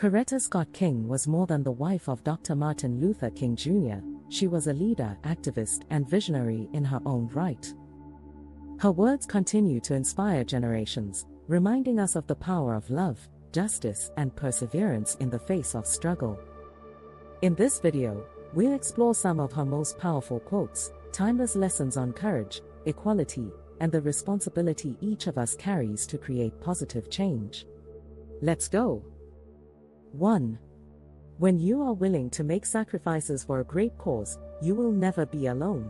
Coretta Scott King was more than the wife of Dr. Martin Luther King Jr., she was a leader, activist, and visionary in her own right. Her words continue to inspire generations, reminding us of the power of love, justice, and perseverance in the face of struggle. In this video, we'll explore some of her most powerful quotes, timeless lessons on courage, equality, and the responsibility each of us carries to create positive change. Let's go! 1. When you are willing to make sacrifices for a great cause, you will never be alone.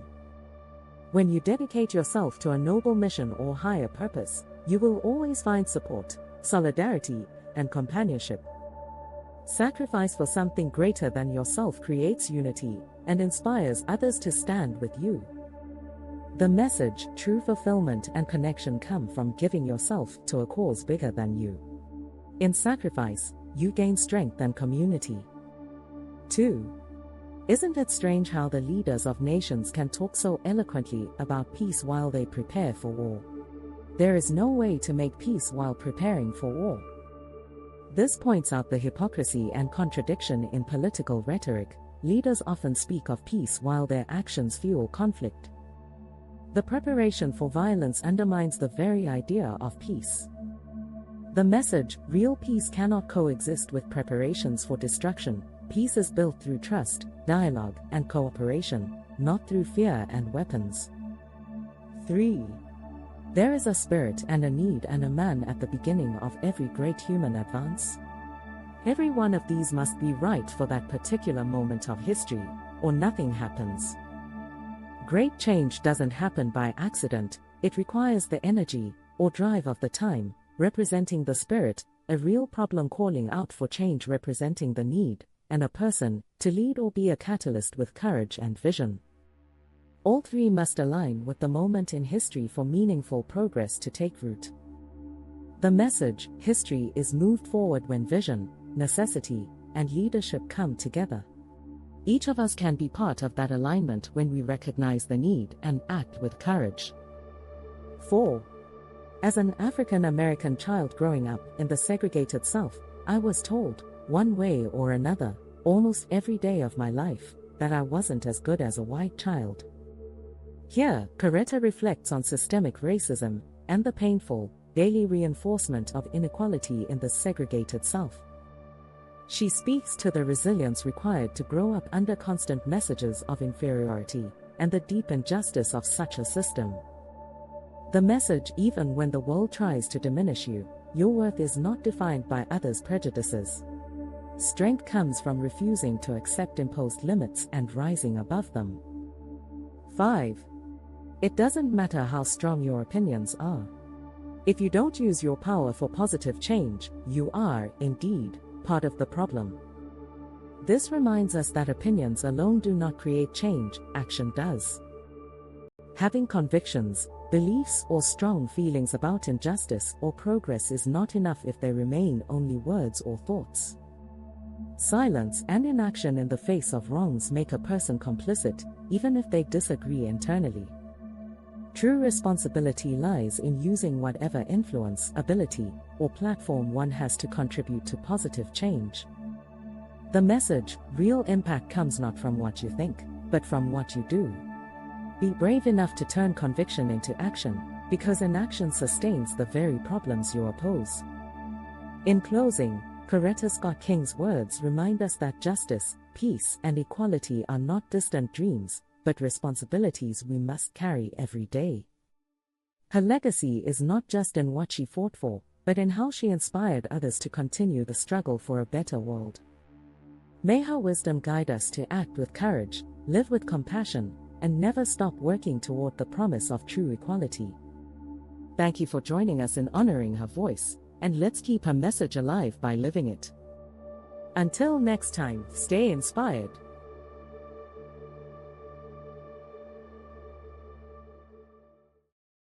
When you dedicate yourself to a noble mission or higher purpose, you will always find support, solidarity, and companionship. Sacrifice for something greater than yourself creates unity and inspires others to stand with you. The message, true fulfillment and connection come from giving yourself to a cause bigger than you. In sacrifice, you gain strength and community. 2. Isn't it strange how the leaders of nations can talk so eloquently about peace while they prepare for war? There is no way to make peace while preparing for war. This points out the hypocrisy and contradiction in political rhetoric. Leaders often speak of peace while their actions fuel conflict. The preparation for violence undermines the very idea of peace. The message, real peace cannot coexist with preparations for destruction. Peace is built through trust, dialogue, and cooperation, not through fear and weapons. 3. There is a spirit and a need and a man at the beginning of every great human advance. Every one of these must be right for that particular moment of history, or nothing happens. Great change doesn't happen by accident, it requires the energy, or drive of the time, representing the spirit, a real problem calling out for change representing the need, and a person, to lead or be a catalyst with courage and vision. All three must align with the moment in history for meaningful progress to take root. The message, history is moved forward when vision, necessity, and leadership come together. Each of us can be part of that alignment when we recognize the need and act with courage. 4. As an African American child growing up in the segregated South, I was told, one way or another, almost every day of my life, that I wasn't as good as a white child. Here, Coretta reflects on systemic racism and the painful, daily reinforcement of inequality in the segregated South. She speaks to the resilience required to grow up under constant messages of inferiority and the deep injustice of such a system. The message, even when the world tries to diminish you, your worth is not defined by others' prejudices. Strength comes from refusing to accept imposed limits and rising above them. 5. It doesn't matter how strong your opinions are. If you don't use your power for positive change, you are, indeed, part of the problem. This reminds us that opinions alone do not create change, action does. Having convictions, beliefs, or strong feelings about injustice or progress is not enough if they remain only words or thoughts. Silence and inaction in the face of wrongs make a person complicit, even if they disagree internally. True responsibility lies in using whatever influence, ability, or platform one has to contribute to positive change. The message, real impact comes not from what you think, but from what you do. Be brave enough to turn conviction into action, because inaction sustains the very problems you oppose. In closing, Coretta Scott King's words remind us that justice, peace, and equality are not distant dreams, but responsibilities we must carry every day. Her legacy is not just in what she fought for, but in how she inspired others to continue the struggle for a better world. May her wisdom guide us to act with courage, live with compassion, and never stop working toward the promise of true equality. Thank you for joining us in honoring her voice, and let's keep her message alive by living it. Until next time, stay inspired.